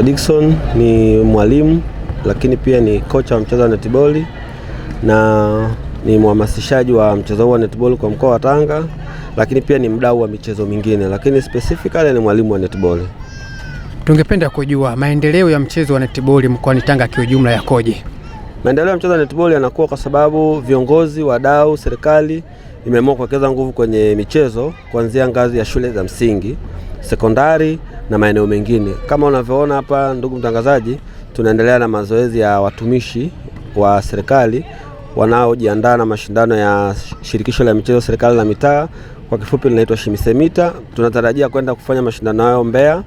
Dickson ni mwalimu lakini pia ni kocha wa mchezo wa netball na ni mhamasishaji wa mchezo wa netball kwa mkoa wa Tanga, lakini pia ni mdau wa michezo mingine, lakini specifically ni mwalimu wa netball. Tungependa kujua maendeleo ya mchezo wa netball mkoani Tanga kwa ujumla yakoje? Maendeleo ya mchezo wa netball yanakuwa kwa sababu viongozi, wadau, serikali imeamua kuwekeza nguvu kwenye michezo kuanzia ngazi ya shule za msingi, sekondari na maeneo mengine. Kama unavyoona hapa, ndugu mtangazaji, tunaendelea na mazoezi ya watumishi wa serikali wanaojiandaa na mashindano ya shirikisho la michezo serikali na mitaa, kwa kifupi linaitwa Shimisemita. Tunatarajia kwenda kufanya mashindano hayo Mbeya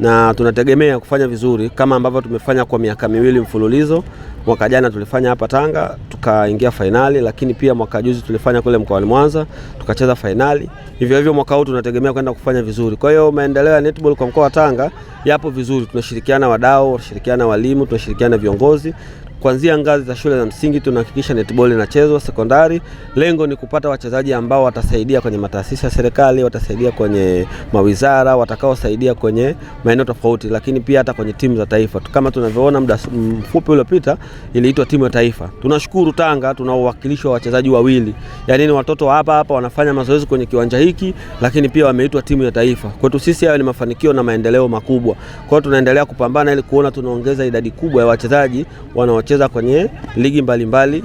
na tunategemea kufanya vizuri kama ambavyo tumefanya kwa miaka miwili mfululizo. Mwaka jana tulifanya hapa Tanga tukaingia fainali, lakini pia mwaka juzi tulifanya kule mkoani Mwanza tukacheza fainali. Hivyo mwaka huu tunategemea kwenda kufanya vizuri. Kwa hiyo maendeleo ya netball kwa mkoa wa Tanga yapo vizuri. Tunashirikiana wadau, tunashirikiana walimu, tunashirikiana viongozi. Kuanzia ngazi za shule za msingi tunahakikisha netball inachezwa, sekondari lengo ni kupata wachezaji ambao watasaidia kwenye mataasisi ya serikali, watasaidia kwenye mawizara, watakaosaidia kwenye maeneo tofauti, lakini pia hata kwenye timu za taifa. Kama tunavyoona muda mfupi uliopita iliitwa timu ya taifa. Tunashukuru Tanga tuna uwakilishi wa wachezaji wawili. Yaani ni watoto hapa wanafanya mazoezi kwenye kiwanja hiki, lakini pia wameitwa timu ya taifa. Kwetu sisi hayo ni mafanikio na maendeleo makubwa. Kwa hiyo tunaendelea kupambana ili kuona tunaongeza idadi kubwa ya wachezaji wanaocheza kwenye ligi mbalimbali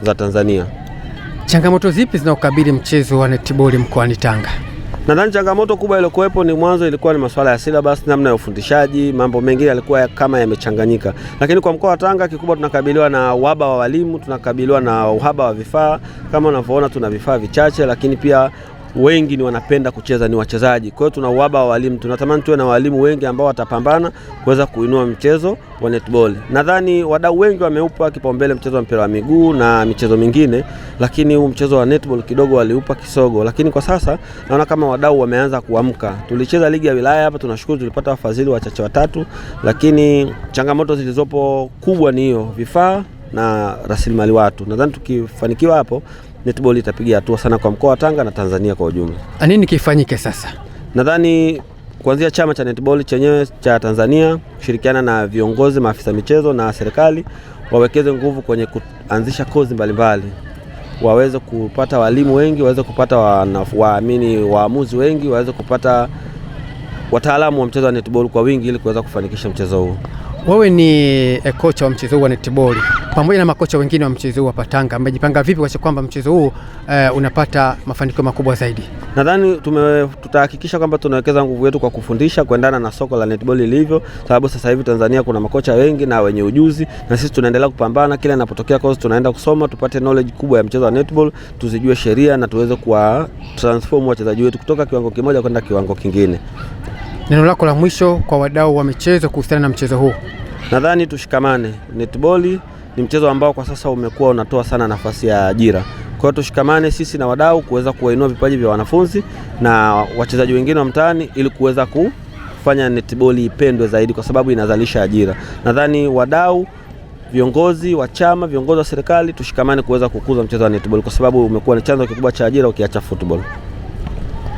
za Tanzania. Changamoto zipi zinaukabili mchezo wa netball mkoani Tanga? Nadhani changamoto kubwa iliyokuwepo ni mwanzo ilikuwa ni masuala ya syllabus, namna ya ufundishaji, mambo mengine yalikuwa kama yamechanganyika. Lakini kwa mkoa wa Tanga kikubwa tunakabiliwa na uhaba wa walimu, tunakabiliwa na uhaba wa vifaa. Kama unavyoona tuna vifaa vichache, lakini pia wengi ni wanapenda kucheza ni wachezaji. Kwa hiyo tuna uhaba wa walimu. Tunatamani tuwe na walimu wengi ambao watapambana kuweza kuinua mchezo wa netball. Nadhani wadau wengi wameupa kipaumbele mchezo wa mpira wa miguu na michezo mingine, lakini huu mchezo wa netball kidogo waliupa kisogo. Lakini kwa sasa naona kama wadau wameanza kuamka. Tulicheza ligi ya wilaya hapa, tunashukuru tulipata wafadhili wachache watatu, lakini changamoto zilizopo kubwa ni hiyo, vifaa na rasilimali watu. Nadhani tukifanikiwa hapo netball itapiga hatua sana kwa mkoa wa Tanga na Tanzania kwa ujumla. Nini kifanyike sasa? Nadhani kuanzia chama cha netball chenyewe cha Tanzania kushirikiana na viongozi, maafisa michezo na serikali wawekeze nguvu kwenye kuanzisha kozi mbalimbali. Waweze kupata walimu wengi, waweze kupata waamuzi wengi, waweze kupata wataalamu wa mchezo wa netball kwa wingi ili kuweza kufanikisha mchezo huu. Wewe ni kocha wa mchezo wa netball pamoja na makocha wengine wa mchezo huu hapa Tanga, mmejipanga vipi kwa kwamba mchezo huu unapata mafanikio makubwa zaidi? Nadhani tutahakikisha kwamba tunawekeza nguvu yetu kwa kufundisha kuendana na soko la netball lilivyo, sababu sasa hivi Tanzania kuna makocha wengi na wenye ujuzi, na sisi tunaendelea kupambana. Kila inapotokea course tunaenda kusoma, tupate knowledge kubwa ya mchezo wa netball, tuzijue sheria na tuweze kuwa transform wachezaji wetu kutoka kiwango kimoja kwenda kiwango kingine. Neno lako la mwisho kwa wadau wa michezo kuhusiana na mchezo huu? Nadhani tushikamane. Netball ni mchezo ambao kwa sasa umekuwa unatoa sana nafasi ya ajira. Kwa hiyo tushikamane sisi na wadau kuweza kuwainua vipaji vya wanafunzi na wachezaji wengine wa mtaani ili kuweza kufanya netball ipendwe zaidi kwa sababu inazalisha ajira. Nadhani wadau, viongozi wa chama, viongozi wa serikali tushikamane kuweza kukuza mchezo wa netball kwa sababu umekuwa ni chanzo kikubwa cha ajira ukiacha football.